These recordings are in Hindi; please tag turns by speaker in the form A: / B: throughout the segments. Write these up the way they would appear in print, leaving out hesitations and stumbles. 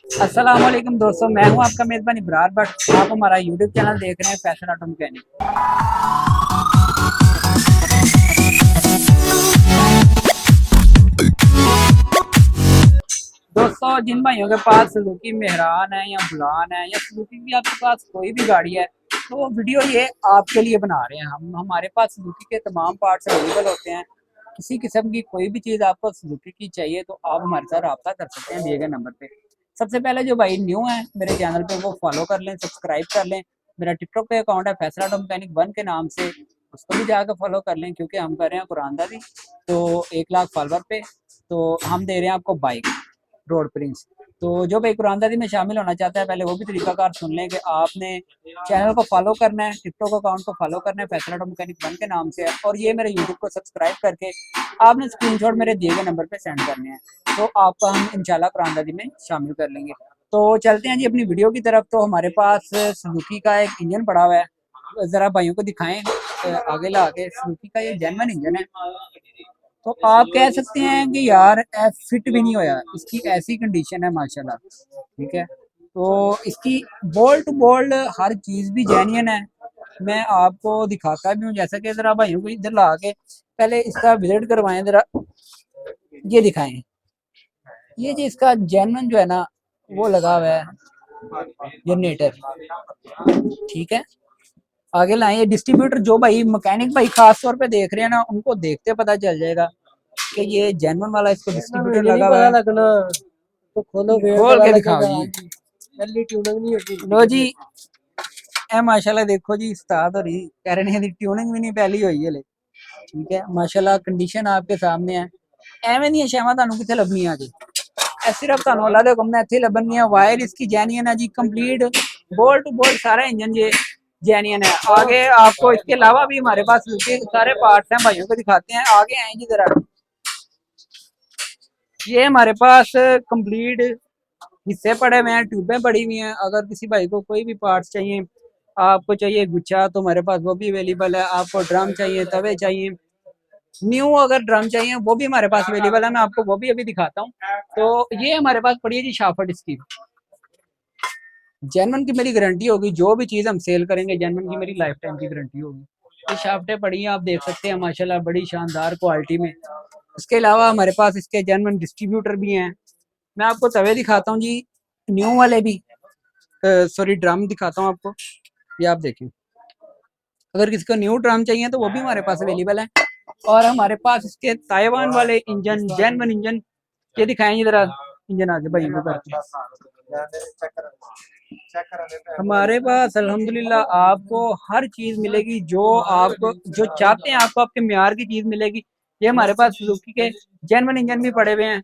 A: अस्सलाम वालेकुम दोस्तों, मैं हूं आपका मेज़बान इब्रार भट्ट। आप हमारा यूट्यूब चैनल देख रहे हैं फैशन ऑटो मैकेनिक। दोस्तों, जिन भाइयों के पास सुजुकी मेहरान है या बुलान है या सुजुकी की आपके पास कोई भी गाड़ी है, तो वो वीडियो ये आपके लिए बना रहे हैं। हम हमारे पास सुजुकी के तमाम पार्ट्स अवेलेबल होते हैं। किसी किस्म की कोई भी चीज़ आपको सुजुकी की चाहिए तो आप हमारे साथ रब्ता कर सकते हैं दिए गए नंबर पे। सबसे पहले जो भाई न्यू है मेरे चैनल पे, वो फॉलो कर लें, सब्सक्राइब कर लें। मेरा टिकटॉक पे अकाउंट है फैसल ऑटो मैकेनिक 1 के नाम से, उसको भी जाकर फॉलो कर लें, क्योंकि हम कर रहे हैं कुरानदारी। तो 1 लाख फॉलोवर पे तो हम दे रहे हैं आपको बाइक रोड प्रिंस। तो जो भाई कुरानदारी में शामिल होना चाहता है, पहले वो भी तरीकाकार सुन लें कि आपने चैनल को फॉलो करना है, टिकटॉक अकाउंट को फॉलो करना है, फैसल ऑटो मैकेनिक 1 के नाम से है, और ये मेरे यूट्यूब को सब्सक्राइब करके आपने स्क्रीनशॉट मेरे दिए गए नंबर पे सेंड करने हैं। तो आपका हम इंशाल्लाह कुरानदारी में शामिल कर लेंगे। तो चलते हैं जी अपनी वीडियो की तरफ। तो हमारे पास सुजुकी का एक इंजन पड़ा हुआ है, ज़रा भाइयों को दिखाएं आगे ला के। सुजुकी का ये जेन्युइन इंजन है। तो आप कह सकते हैं कि यार फिट भी नहीं होया, इसकी ऐसी कंडीशन है माशाल्लाह। ठीक है, तो इसकी बोल्ट टू बोल्ट हर चीज़ भी जेन्युइन है। मैं आपको दिखाता भी हूँ, जैसा कि ज़रा भाइयों को इधर ला के पहले इसका विजिट करवाएं, ज़रा ये दिखाएं। ये जी इसका जेन्युइन जो है ना, वो लगा हुआ है जनरेटर। ठीक है, आगे लाएं। ये डिस्ट्रीब्यूटर जो भाई मैकेनिक भाई खास तौर पे देख रहे हैं ना, उनको देखते पता चल जाएगा कि ये जेन्युइन वाला इसको डिस्ट्रीब्यूटर लगा हुआ है। लगना तो खोलो, खोल के दिखाओ जी। पहली ट्यूनिंग नहीं होती। लो जी, ए माशाल्लाह देखो जी, उस्ताद और कह रहे हैं ट्यूनिंग भी नहीं पहली हुई है ले। ठीक है, माशाल्लाह कंडीशन आपके सामने है। एवें नहीं शामा ਤੁਹਾਨੂੰ ਕਿੱਥੇ ਲੱਭਣੀ ਆ ਜੀ। ਇਹ ਸਿਰਫ ਤੁਹਾਨੂੰ ਅੱਲਾ ਦੇ ਹੁਕਮ ਨਾਲ ਇੱਥੇ ਲੱਭਣੀ ਆ। वायर इसकी जेन्युइन है जी, कंप्लीट बोल्ट टू बोल्ट सारा इंजन ये जेन्युइन है। आगे आपको इसके अलावा भी हमारे पास सारे पार्ट्स हैं, भाइयों को दिखाते हैं। आगे आए जी जरा। ये हमारे पास कंप्लीट हिस्से पड़े हुए हैं, ट्यूबें पड़ी हुई हैं। अगर किसी भाई को कोई भी पार्ट्स चाहिए, आपको चाहिए गुच्छा, तो हमारे पास वो भी अवेलेबल है। आपको ड्रम चाहिए, तवे चाहिए, न्यू अगर ड्रम चाहिए वो भी हमारे पास अवेलेबल है। मैं आपको वो भी अभी दिखाता हूँ। तो ये हमारे पास पड़ी है जी शाफट इसकी। जेन्युइन की मेरी गारंटी होगी, जो भी चीज़ हम सेल करेंगे जेन्युइन की मेरी लाइफ टाइम की गारंटी होगी। ये शाफ्टें पड़ी हैं, आप देख सकते हैं माशाल्लाह बड़ी शानदार क्वालिटी में। इसके अलावा हमारे पास इसके जेन्युइन डिस्ट्रीब्यूटर भी हैं। मैं आपको तवे दिखाता हूँ जी, न्यू वाले भी, सॉरी ड्रम दिखाता हूँ आपको। ये आप देखें, अगर किसी को न्यू ड्रम चाहिए तो वो भी हमारे पास अवेलेबल है। और हमारे पास इसके ताइवान वाले इंजन, जेन्युइन इंजन, ये दिखाएंगे जरा इंजन आगे भाई को करके। हमारे पास अल्हम्दुलिल्लाह आपको हर चीज़ मिलेगी, जो आप जो चाहते हैं आपको आपके म्यार की चीज़ मिलेगी। ये हमारे पास सुजुकी के जेन्युइन इंजन भी पड़े हुए हैं,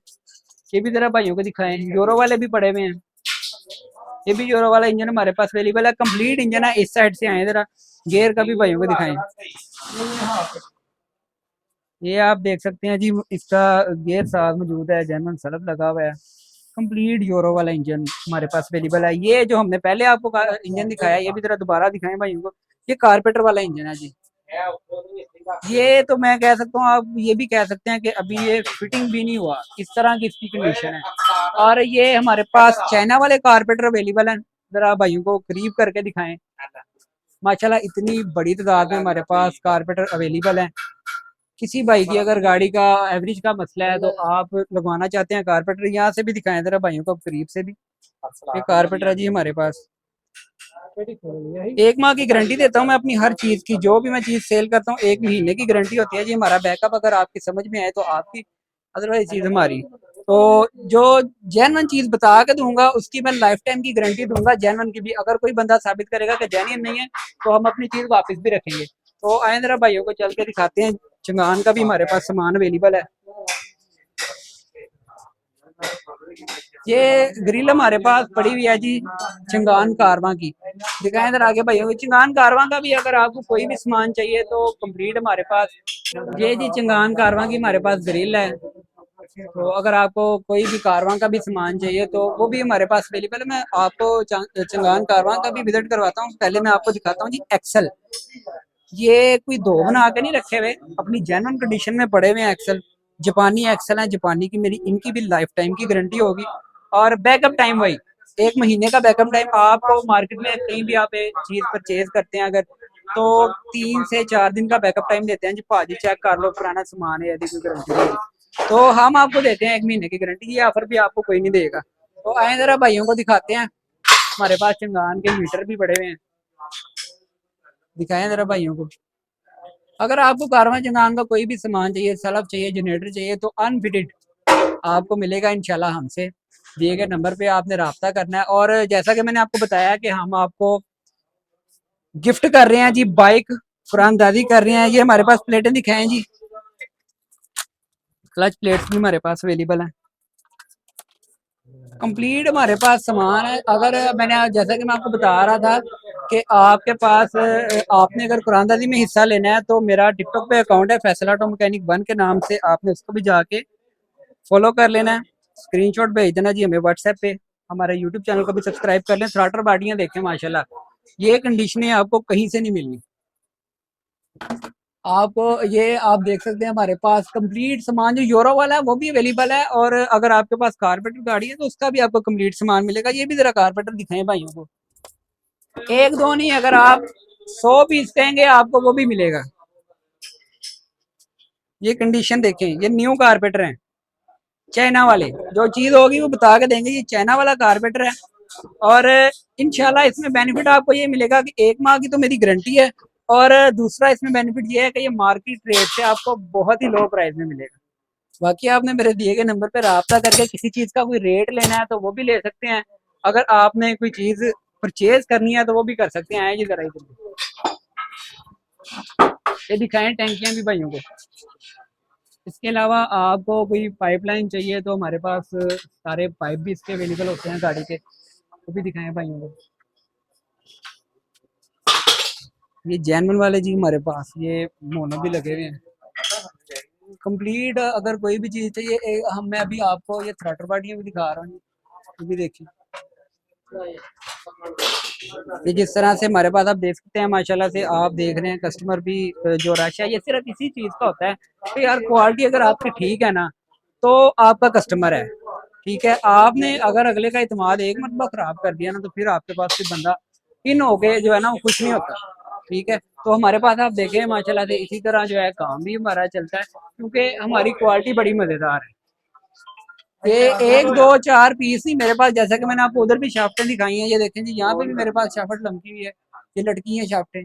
A: ये भी जरा भाइयों को दिखाएं। यूरो वाले भी पड़े हुए हैं, ये भी यूरो वाला इंजन हमारे पास अवेलेबल है। कंप्लीट इंजन है। इस साइड से आए जरा, गेयर का भी भाइयों को दिखाएं। ये आप देख सकते हैं जी, इसका गियर साथ मौजूद है, जेन्युइन सलब लगा हुआ है। कंप्लीट यूरो वाला इंजन हमारे पास अवेलेबल है। ये जो हमने पहले आपको इंजन दिखाया, ये भी जरा दोबारा दिखाएं भाइयों को। ये कारपेटर वाला इंजन है जी। ये तो मैं कह सकता हूँ, आप ये भी कह सकते हैं कि अभी ये फिटिंग भी नहीं हुआ, इस तरह की इसकी कंडीशन है। और ये हमारे पास चाइना वाले कारपेटर अवेलेबल हैं, जरा भाइयों को करीब करके दिखाएं। माशाल्लाह इतनी बड़ी तादाद में हमारे पास कारपेटर अवेलेबल हैं। किसी भाई की अगर गाड़ी का एवरेज का मसला है, तो आप लगवाना चाहते हैं कारपेटर, यहाँ से भी दिखाएं जरा भाइयों को करीब से भी। ये कारपेटर है जी हमारे पास। 1 माह की गारंटी देता हूँ मैं अपनी हर चीज़ की। जो भी मैं चीज़ सेल करता हूँ 1 महीने की गारंटी होती है जी हमारा बैकअप। अगर आपकी समझ में आए तो आपकी, अदरवाइज चीज़ हमारी। तो जो जेन्युइन चीज़ बता के दूंगा उसकी मैं लाइफ टाइम की गारंटी दूंगा, जेन्युइन की भी। अगर कोई बंदा साबित करेगा कि जेन्युइन नहीं है, तो हम अपनी चीज़ वापस भी रखेंगे। तो आए जरा भाइयों को चल के दिखाते हैं। चंगान का भी हमारे पास सामान अवेलेबल है। ये ग्रिल हमारे पास पड़ी हुई है जी चंगान कारवां की। दिखाएं इधर आगे भाइयों को। चंगान कारवां का भी अगर आपको कोई भी सामान चाहिए तो कंप्लीट हमारे पास। ये जी चंगान कारवां की हमारे पास ग्रिल है। तो अगर आपको कोई भी कारवां का भी सामान चाहिए तो वो भी हमारे पास अवेलेबल है। मैं आपको चंगान कारवां का भी विजिट करवाता हूँ। पहले मैं आपको दिखाता हूँ जी एक्सल। ये कोई दो बना के नहीं रखे हुए, अपनी जेन्युइन कंडीशन में पड़े हुए हैं एक्सल। जापानी एक्सल है, जापानी की मेरी इनकी भी लाइफ टाइम की गारंटी होगी। और बैकअप टाइम वाइज 1 महीने का बैकअप टाइम। आपको मार्केट में कहीं भी आप एक चीज परचेज करते हैं अगर, तो 3 से 4 दिन का बैकअप टाइम देते हैं जी। भाजी चेक कर लो, पुराना सामान है, यदि कोई गारंटी नहीं, तो हम आपको देते हैं 1 महीने की गारंटी। ये ऑफर भी आपको कोई नहीं देगा। तो आए जरा भाइयों को दिखाते हैं, हमारे पास चंगान के मीटर भी पड़े हुए हैं, दिखाएं जरा भाइयों को। अगर आपको कारवां चंगान का कोई भी सामान चाहिए, सलब चाहिए, जनरेटर चाहिए, तो अनफिटेड आपको मिलेगा इंशाल्लाह हमसे। दिए गए नंबर पे आपने रब्ता करना है। और जैसा कि मैंने आपको बताया कि हम आपको गिफ्ट कर रहे हैं जी बाइक, कुरानदादी कर रहे हैं। ये हमारे पास प्लेटें दिखाएं जी, क्लच प्लेट्स भी हमारे पास अवेलेबल हैं। कंप्लीट हमारे पास सामान है। अगर मैंने जैसा कि मैं आपको बता रहा था कि आपके पास आपने अगर कुरानदादी में हिस्सा लेना है, तो मेरा टिकटॉक पे अकाउंट है फैसल ऑटो मैकेनिक 1 के नाम से, आपने उसको भी जाके फॉलो कर लेना है। स्क्रीनशॉट भेज देना जी हमें व्हाट्सएप पे। हमारे यूट्यूब चैनल को भी सब्सक्राइब कर लें। थ्राटर बाडियां देखें माशाल्लाह, ये कंडीशनें आपको कहीं से नहीं मिलनी। आप ये आप देख सकते हैं हमारे पास कंप्लीट सामान जो यूरो वाला है वो भी अवेलेबल है। और अगर आपके पास कारपेंटर गाड़ी है तो उसका भी आपको कंप्लीट सामान मिलेगा। ये भी जरा कारपेंटर दिखाएं भाइयों को, एक दो नहीं, अगर आप 100 पीस कहेंगे आपको वो भी मिलेगा। ये कंडीशन देखें, ये न्यू कारपेंटर है, चाइना वाले। जो चीज होगी वो बता के देंगे, ये चाइना वाला कारपेंटर है। और इंशाल्लाह इसमें बेनिफिट आपको ये मिलेगा कि 1 माह की तो मेरी गारंटी है। और दूसरा इसमें बेनिफिट ये है कि ये मार्केट रेट से आपको बहुत ही लो प्राइस में मिलेगा। बाकी आपने मेरे दिए गए नंबर पे रब्ता करके किसी चीज का कोई रेट लेना है तो वो भी ले सकते हैं। अगर आपने कोई चीज परचेज करनी है तो वो भी कर सकते हैं। ये जरा ये दिखाएं टैंकियां भी भाइयों को। इसके अलावा आपको कोई पाइपलाइन चाहिए तो हमारे पास सारे पाइप भी इसके अवेलेबल होते हैं गाड़ी के, वो भी दिखाएं भाइयों को। ये जैनवन वाले जी हमारे पास, ये मोनो भी लगे हुए हैं कंप्लीट। अगर कोई भी चीज़ चाहिए हम मैं अभी आपको ये थ्रटर पार्टियाँ भी दिखा रहा हूँ, ये भी देखिए। ये जिस तरह से हमारे पास आप देख सकते हैं माशाल्लाह से, आप देख रहे हैं कस्टमर भी जो रश है, ये सिर्फ इसी चीज़ का होता है तो यार क्वालिटी अगर आपकी ठीक है ना तो आपका कस्टमर है। ठीक है, आपने अगर अगले का इत्मीनान एक मरतबा खराब कर दिया ना तो फिर आपके पास से बंदा इन हो गए जो है ना वो खुश नहीं होता। ठीक है, तो हमारे पास आप देखें माशाल्लाह से इसी तरह जो है काम भी हमारा चलता है, क्योंकि हमारी क्वालिटी बड़ी मज़ेदार है। ये 1 2 4 पीस ही मेरे पास, जैसा कि मैंने आपको उधर भी शाफ्टें दिखाई हैं, ये देखें जी यहाँ पे भी मेरे पास शाफ्ट लमकी हुई है, ये लटकी हैं शाफ्टें।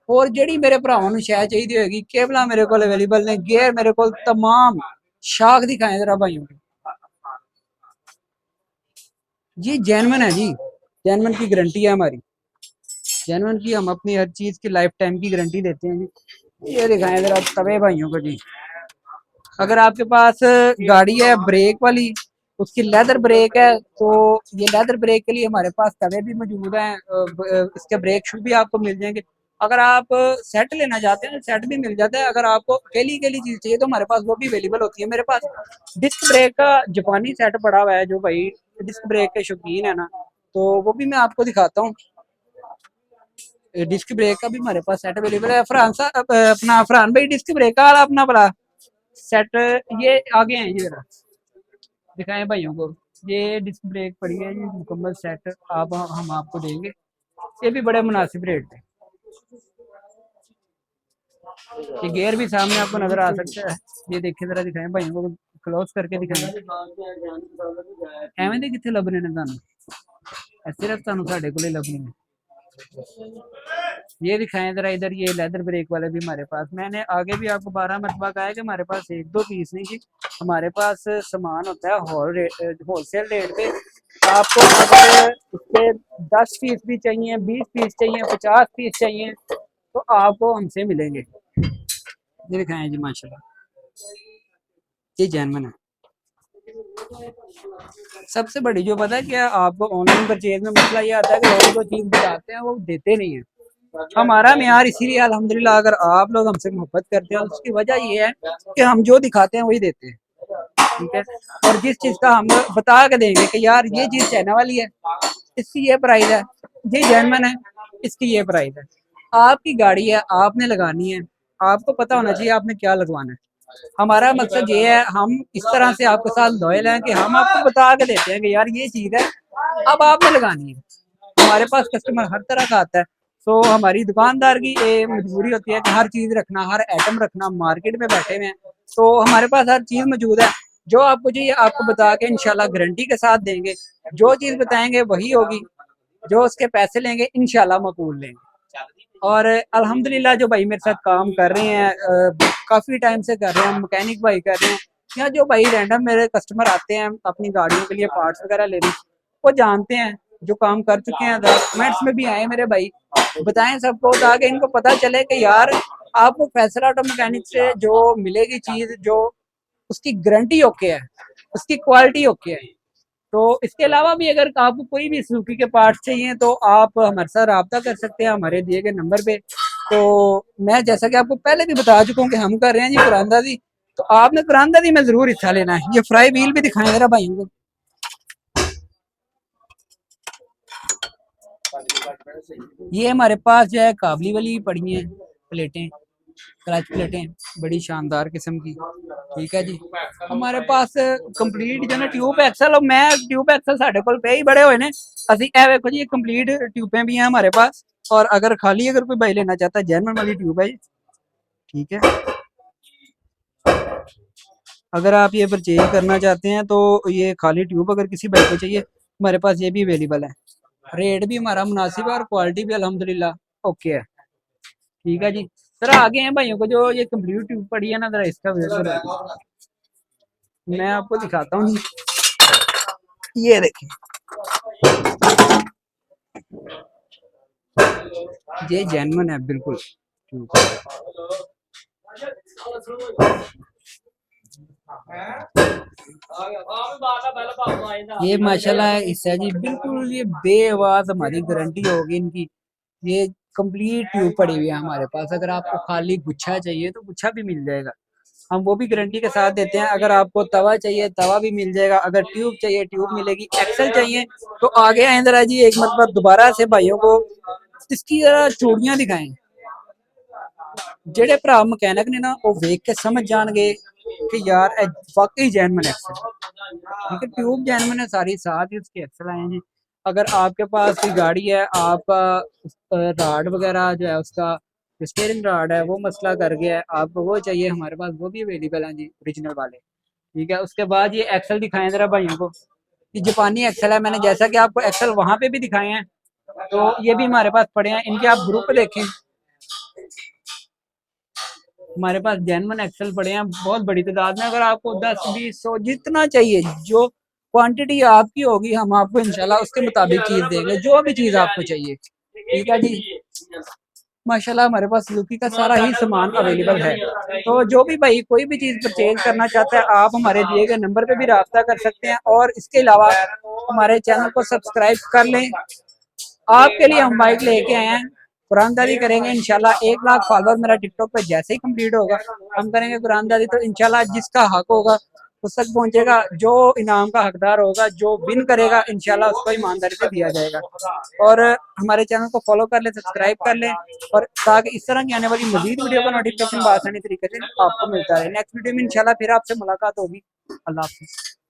A: और जड़ी मेरे भरावां नूं शै चाहिदी होएगी, केबलां मेरे कोल अवेलेबल ने, गेयर मेरे कोल तमाम। शाख दिखाएं जरा भाइयों को, जी जेन्युइन है जी, जेन्युइन की गारंटी है हमारी। जेन्युइन की हम अपनी हर चीज की लाइफ टाइम की गारंटी देते हैं जी। ये दिखाएं जरा तवे भाइयों को जी। अगर आपके पास गाड़ी है ब्रेक वाली, उसकी लेदर ब्रेक है, तो ये लेदर ब्रेक के लिए हमारे पास तवे भी मौजूद हैं। इसके ब्रेक शू भी आपको मिल जाएंगे। अगर आप सेट लेना चाहते हैं सेट भी मिल जाता है। अगर आपको अकेली अकेली चीज चाहिए तो हमारे पास वो भी अवेलेबल होती है। मेरे पास डिस्क ब्रेक का जापानी सेट पड़ा हुआ है, जो भाई डिस्क ब्रेक के शौकीन है ना, तो वो भी मैं आपको दिखाता हूँ। डिस्क ब्रेक का भी हमारे पास सेट अवेलेबल है। अपना फरहान भाई डिस्क ब्रेक का अपना बड़ा सेट ये आगे हैं, ये दिखाएं भाइयों को। ये डिस्क ब्रेक पड़ी है, ये मुकम्मल सेट आप हम आपको देंगे, ये भी बड़े मुनासिब रेट पे। ये गेयर भी सामने आपको नजर आ सकता है, ये देखिए जरा, दिखाएं भाइयों को, क्लोज करके दिखाएं। एवं दे कितने लभने ने तुहानू, सिर्फ तुहानू साडे कोल ही लभने ने। ये दिखाएं जरा इधर, ये लेदर ब्रेक वाले भी हमारे पास। मैंने आगे भी आपको 12 मरतबा कहा है कि हमारे पास 1 2 पीस नहीं जी, हमारे पास सामान होता है होलसेल रेट पे। आपको अगर उसके 10 पीस भी चाहिए, 20 पीस चाहिए, 50 पीस चाहिए, तो आपको हमसे मिलेंगे। ये दिखाएं जी माशाल्लाह, ये जेन्युइन है। सबसे बड़ी जो पता है क्या, आपको ऑनलाइन परचेज में मसला ये आता है कि लोग जो चीज बताते हैं वो देते नहीं है। हमारा मेयार इसीलिए अल्हम्दुलिल्लाह, अगर आप लोग हमसे मोहब्बत करते हैं तो उसकी वजह ये है कि हम जो दिखाते हैं वही देते हैं। ठीक है, और जिस चीज का हम बता के देंगे कि यार ये चीज चाइना वाली है, इसकी ये प्राइस है, ये जेन्युइन है, इसकी ये प्राइस है। आपकी गाड़ी है, आपने लगानी है, आपको पता होना चाहिए आपने क्या लगवाना है। हमारा मकसद ये है, हम इस तरह से आपके साथ लॉयल हैं कि हम आपको बता के देते हैं कि यार ये चीज़ है, अब आपने लगानी है। हमारे पास कस्टमर हर तरह का आता है, तो हमारी दुकानदार की ये मजबूरी होती है कि हर चीज रखना, हर आइटम रखना। मार्केट में बैठे हुए हैं तो हमारे पास हर चीज मौजूद है। जो आपको चाहिए आपको बता के इंशाल्लाह गारंटी के साथ देंगे। जो चीज बताएंगे वही होगी, जो उसके पैसे लेंगे इंशाल्लाह मकबूल लेंगे। और अल्हम्दुलिल्लाह जो भाई मेरे साथ काम कर रहे हैं, काफ़ी टाइम से कर रहे हैं, मैकेनिक भाई कर रहे हैं, या जो भाई रैंडम मेरे कस्टमर आते हैं अपनी गाड़ियों के लिए पार्ट्स वगैरह लेने, वो जानते हैं, जो काम कर चुके हैं, डॉक्यूमेंट्स में भी आए मेरे भाई, बताएं सबको ताकि इनको पता चले कि यार आपको फैसल ऑटो मैकेनिक से जो मिलेगी चीज़, जो उसकी गारंटी ओके है, उसकी क्वालिटी ओके है। तो इसके अलावा भी अगर आपको कोई भी सुजुकी के पार्ट्स चाहिए तो आप हमारे साथ रब्ता कर सकते हैं हमारे दिए गए नंबर पे। तो मैं जैसा कि आपको पहले भी बता चुका हूँ कि हम कर रहे हैं जी कुरानदाजी, तो आपने कुरानदाजी में जरूर हिस्सा लेना है। ये फ्राई व्हील भी दिखाएं जरा भाइयों को। ये हमारे पास जो है काबली वाली पड़ी हैं प्लेटें, क्लच प्लेटें, बड़ी शानदार किस्म की। ठीक है जी, हमारे पास कंप्लीट जो ना ट्यूब एक्सल, और मैं ट्यूब एक्सल साढ़े कोल पे ही बड़े हुए ने असि ए देखो जी, कंप्लीट ट्यूबें भी हैं हमारे पास। और अगर खाली अगर कोई भाई लेना चाहता है, जर्मन वाली ट्यूब है। ठीक है, अगर आप ये परचेज करना चाहते हैं तो ये खाली ट्यूब अगर किसी भाई को चाहिए, हमारे पास ये भी अवेलेबल है। रेट भी हमारा मुनासिब है और क्वालिटी भी अल्हम्दुलिल्लाह ओके है। ठीक है जी, सर आगे हैं भाइयों को जो ये कंप्लीट ट्यूब पड़ी है ना, जरा इसका वेट करो, मैं आपको दिखाता हूँ। ये देखिए, ये जेन्युइन है बिल्कुल। ये माशाल्लाह इससे जी बिल्कुल ये बेआवाज हमारी गारंटी होगी इनकी। ये कंप्लीट ट्यूब पड़ी हुई है हमारे पास। अगर आपको खाली गुच्छा चाहिए तो गुच्छा भी मिल जाएगा, हम वो भी गारंटी के साथ देते हैं। अगर आपको तवा चाहिए तवा भी मिल जाएगा, अगर ट्यूब चाहिए ट्यूब मिलेगी। एक्सल चाहिए तो आगे आए जरा जी, एक मतलब दोबारा से भाइयों को इसकी जरा चूड़ियां दिखाएं। जेडे भरा मकैनिक ने ना वो वेख के समझ जाएंगे कि यार वाकई जैनमन एक्सल। ठीक है, ट्यूब जैनमन है सारी, साथ ही उसके एक्सल आए हैं जी। अगर आपके पास कोई गाड़ी है, आपका राड वगैरह जो है उसका स्टीयरिंग राड है वो मसला कर गया है, आपको वो चाहिए, हमारे पास वो भी अवेलेबल है जी, ओरिजिनल वाले। ठीक है, उसके बाद ये एक्सल दिखाएं जरा भाइयों को। ये जापानी एक्सल है, मैंने जैसा कि आपको एक्सल वहां पे भी दिखाए हैं, तो ये भी हमारे पास पड़े हैं। इनके आप ग्रुप देखें, हमारे पास जेनवन एक्सल पड़े हैं बहुत बड़ी तादाद में। अगर आपको 10 20 100 जितना चाहिए, जो क्वांटिटी आपकी होगी, हम आपको इंशाल्लाह उसके मुताबिक चीज देंगे, जो भी चीज आपको चाहिए। ठीक है जी, माशाल्लाह हमारे पास सुजुकी का सारा ही सामान अवेलेबल है। तो जो भी भाई कोई भी चीज परचेज करना चाहता है, आप हमारे दिए गए नंबर पे भी रब्ता कर सकते हैं। और इसके अलावा हमारे चैनल को सब्सक्राइब कर लें। आपके लिए हम बाइक लेके आए हैं, कुरानदारी करेंगे इंशाल्लाह। 1 लाख फॉलोअर मेरा टिकटॉक पे जैसे ही कंप्लीट होगा, हम करेंगे कुरानदारी। तो इंशाल्लाह जिसका हक होगा उस तक पहुंचेगा, जो इनाम का हकदार होगा, जो विन करेगा इंशाल्लाह उसको ईमानदारी से दिया जाएगा। और हमारे चैनल को फॉलो कर लें, सब्सक्राइब कर लें, और ताकि इस तरह की आने वाली मजीद वीडियो का नोटिफिकेशन आसानी तरीके से आपको मिलता रहे। नेक्स्ट वीडियो में इंशाल्लाह फिर आपसे मुलाकात होगी। अल्लाह हाफिज़।